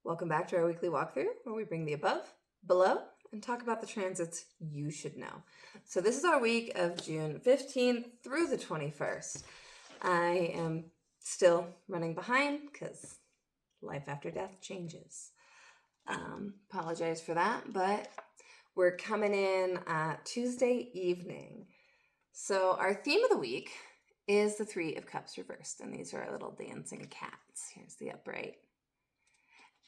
Welcome back to our weekly walkthrough where we bring the above, below, and talk about the transits you should know. So this is our week of June 15th through the 21st. I am still running behind because life after death changes. Apologize for that, but we're coming in Tuesday evening. So our theme of the week is the Three of Cups reversed, and these are our little dancing cats. Here's the upright.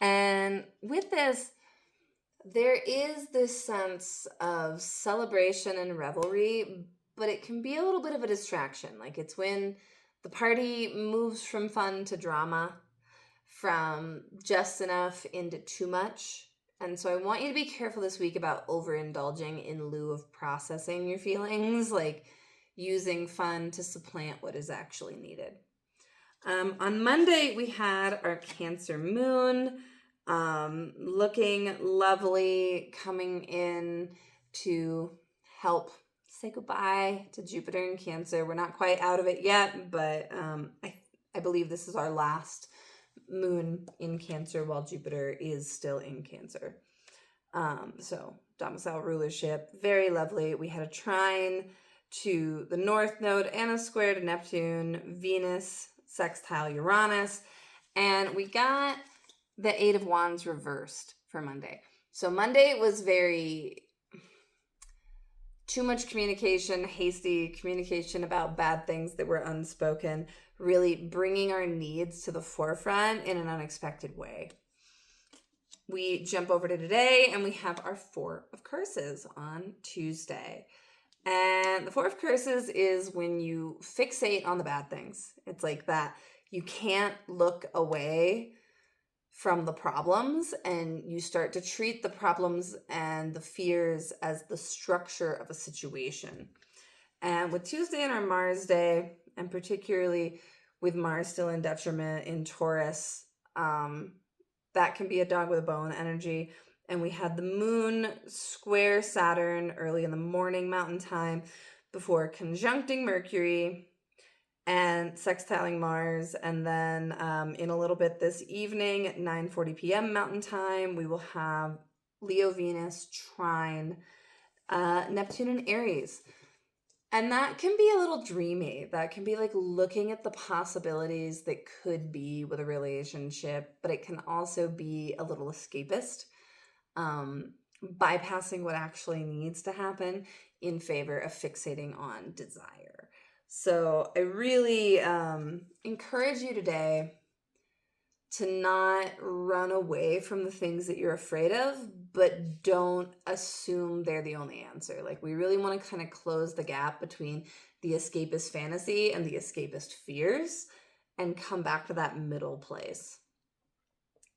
And with this, there is this sense of celebration and revelry, but it can be a little bit of a distraction. Like it's when the party moves from fun to drama, from just enough into too much. And so I want you to be careful this week about overindulging in lieu of processing your feelings, like using fun to supplant what is actually needed. On Monday, we had our Cancer moon looking lovely, coming in to help say goodbye to Jupiter in Cancer. We're not quite out of it yet, but I believe this is our last moon in Cancer while Jupiter is still in Cancer. So domicile rulership, very lovely. We had a trine to the North Node and a square to Neptune, Venus, sextile Uranus, and we got the Eight of Wands reversed for Monday. So Monday was very too much communication, hasty communication about bad things that were unspoken, really bringing our needs to the forefront in an unexpected way. We jump over to today and we have our Four of Curses on Tuesday. And the Four of Curses is when you fixate on the bad things. It's like that. You can't look away from the problems and you start to treat the problems and the fears as the structure of a situation. And with Tuesday and our Mars day, and particularly with Mars still in detriment in Taurus, that can be a dog with a bone energy. And we had the moon square Saturn early in the morning Mountain Time before conjuncting Mercury and sextiling Mars. And then in a little bit this evening at 9:40 p.m. Mountain Time, we will have Leo Venus trine Neptune and Aries. And that can be a little dreamy. That can be like looking at the possibilities that could be with a relationship, but it can also be a little escapist. Bypassing what actually needs to happen in favor of fixating on desire. So I really encourage you today to not run away from the things that you're afraid of, but don't assume they're the only answer. Like we really want to kind of close the gap between the escapist fantasy and the escapist fears and come back to that middle place.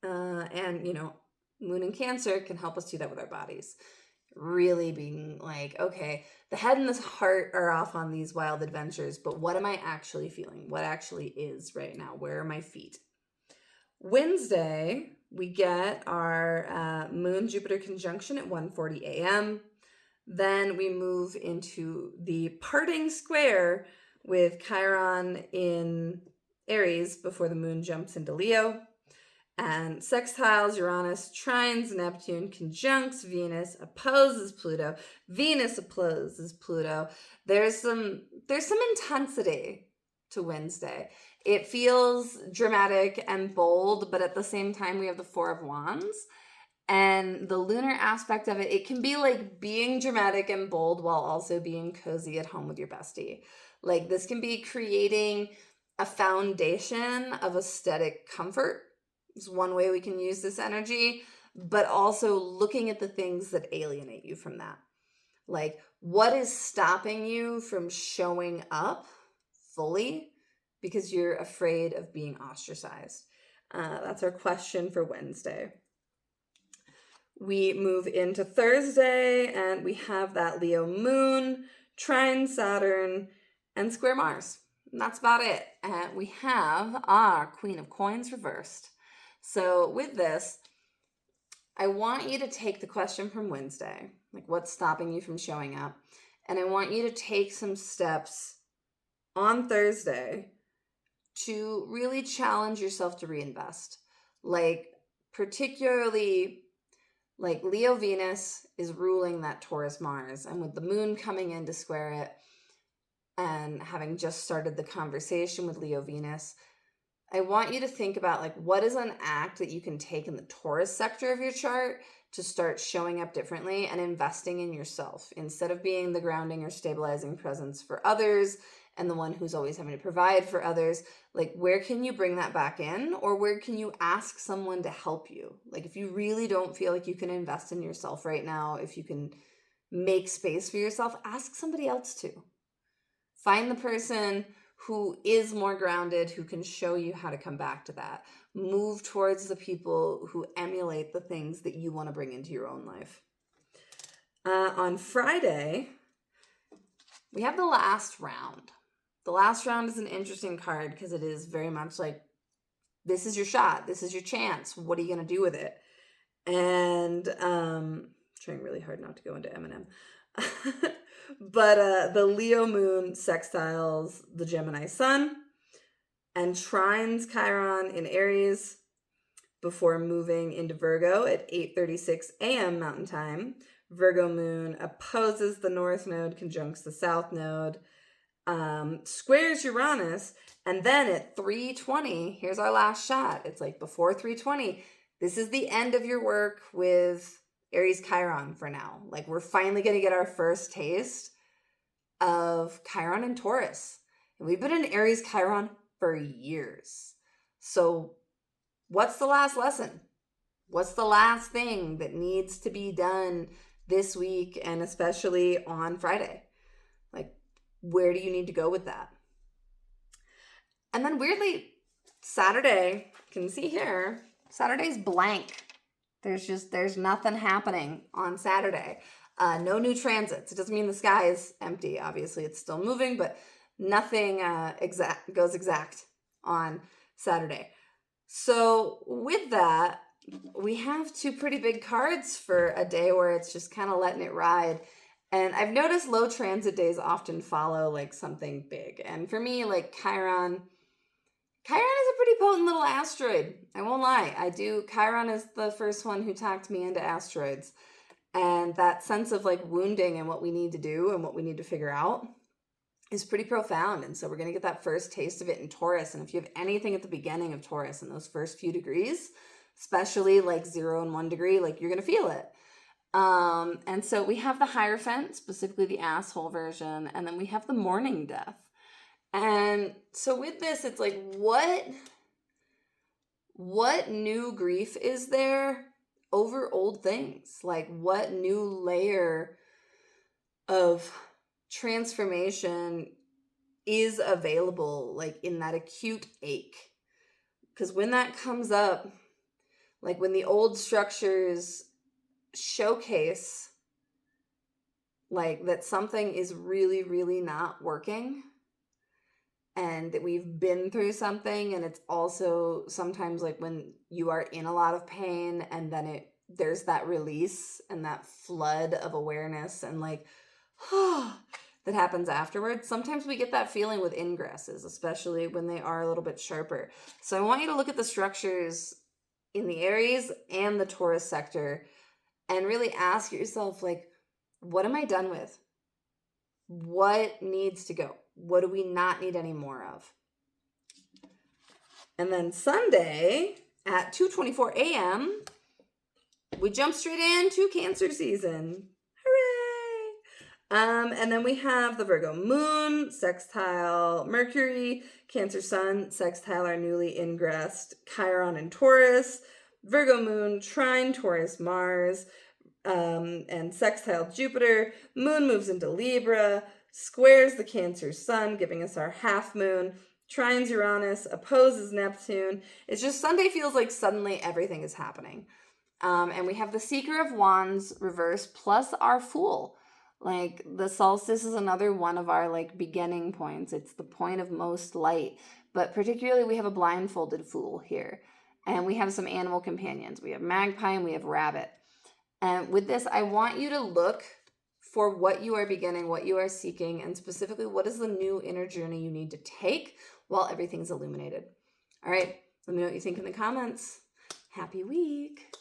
And, Moon in Cancer can help us do that with our bodies. Really being like, okay, the head and the heart are off on these wild adventures, but what am I actually feeling? What actually is right now? Where are my feet? Wednesday, we get our Moon-Jupiter conjunction at 1:40 a.m. Then we move into the parting square with Chiron in Aries before the moon jumps into Leo. And sextiles Uranus, trines Neptune, conjuncts Venus, opposes Pluto. Venus opposes Pluto. There's some intensity to Wednesday. It feels dramatic and bold, but at the same time we have the Four of Wands. And the lunar aspect of it, it can be like being dramatic and bold while also being cozy at home with your bestie. Like this can be creating a foundation of aesthetic comfort. Is one way we can use this energy, but also looking at the things that alienate you from that. Like, what is stopping you from showing up fully because you're afraid of being ostracized? That's our question for Wednesday. We move into Thursday, and we have that Leo moon, trine Saturn, and square Mars. And that's about it. And we have our Queen of Coins reversed. So with this, I want you to take the question from Wednesday, like what's stopping you from showing up, and I want you to take some steps on Thursday to really challenge yourself to reinvest. Like particularly like Leo Venus is ruling that Taurus Mars, and with the moon coming in to square it and having just started the conversation with Leo Venus, I want you to think about like what is an act that you can take in the Taurus sector of your chart to start showing up differently and investing in yourself instead of being the grounding or stabilizing presence for others and the one who's always having to provide for others. Like, where can you bring that back in, or where can you ask someone to help you? Like, if you really don't feel like you can invest in yourself right now, if you can make space for yourself, ask somebody else to. Find the person who is more grounded, who can show you how to come back to that. Move towards the people who emulate the things that you want to bring into your own life. On Friday, we have the last round. The last round is an interesting card because it is very much like, this is your shot. This is your chance. What are you going to do with it? And trying really hard not to go into Eminem. But the Leo moon sextiles the Gemini sun and trines Chiron in Aries before moving into Virgo at 8:36 a.m. Mountain Time. Virgo moon opposes the North Node, conjuncts the South Node, squares Uranus, and then at 3:20, here's our last shot. It's like before 3:20, this is the end of your work with Aries Chiron for now. Like, we're finally going to get our first taste of Chiron and Taurus. And we've been in Aries Chiron for years. So what's the last lesson? What's the last thing that needs to be done this week and especially on Friday? Like, where do you need to go with that? And then weirdly, Saturday, you can see here, Saturday's blank. There's nothing happening on Saturday. No new transits. It doesn't mean the sky is empty. Obviously, it's still moving, but nothing goes exact on Saturday. So with that, we have two pretty big cards for a day where it's just kind of letting it ride. And I've noticed low transit days often follow like something big. And for me, like Chiron is a pretty potent little asteroid. I won't lie. Chiron is the first one who talked me into asteroids. And that sense of like wounding and what we need to do and what we need to figure out is pretty profound. And so we're going to get that first taste of it in Taurus. And if you have anything at the beginning of Taurus in those first few degrees, especially like 0 and 1 degree, like you're going to feel it. And so we have the Hierophant, specifically the asshole version. And then we have the Mourning Death. And so with this, it's like, what new grief is there over old things? Like, what new layer of transformation is available, like in that acute ache? Because when that comes up, like when the old structures showcase like that something is really, really not working, and that we've been through something, and it's also sometimes like when you are in a lot of pain and then there's that release and that flood of awareness and like that happens afterwards. Sometimes we get that feeling with ingresses, especially when they are a little bit sharper. So I want you to look at the structures in the Aries and the Taurus sector and really ask yourself, like, what am I done with? What needs to go? What do we not need any more of? And then Sunday at 2:24 a.m., we jump straight into Cancer season. Hooray! And then we have the Virgo moon, sextile Mercury, Cancer sun, sextile our newly ingressed Chiron and Taurus, Virgo moon, trine Taurus Mars, and sextile Jupiter. Moon moves into Libra, squares the Cancer sun, giving us our half moon, trines Uranus, opposes Neptune. It's just Sunday feels like suddenly everything is happening. And we have the Seeker of Wands reverse plus our Fool. Like the solstice is another one of our like beginning points. It's the point of most light. But particularly we have a blindfolded Fool here. And we have some animal companions. We have magpie and we have rabbit. And with this, I want you to look for what you are beginning, what you are seeking, and specifically what is the new inner journey you need to take while everything's illuminated. All right, let me know what you think in the comments. Happy week!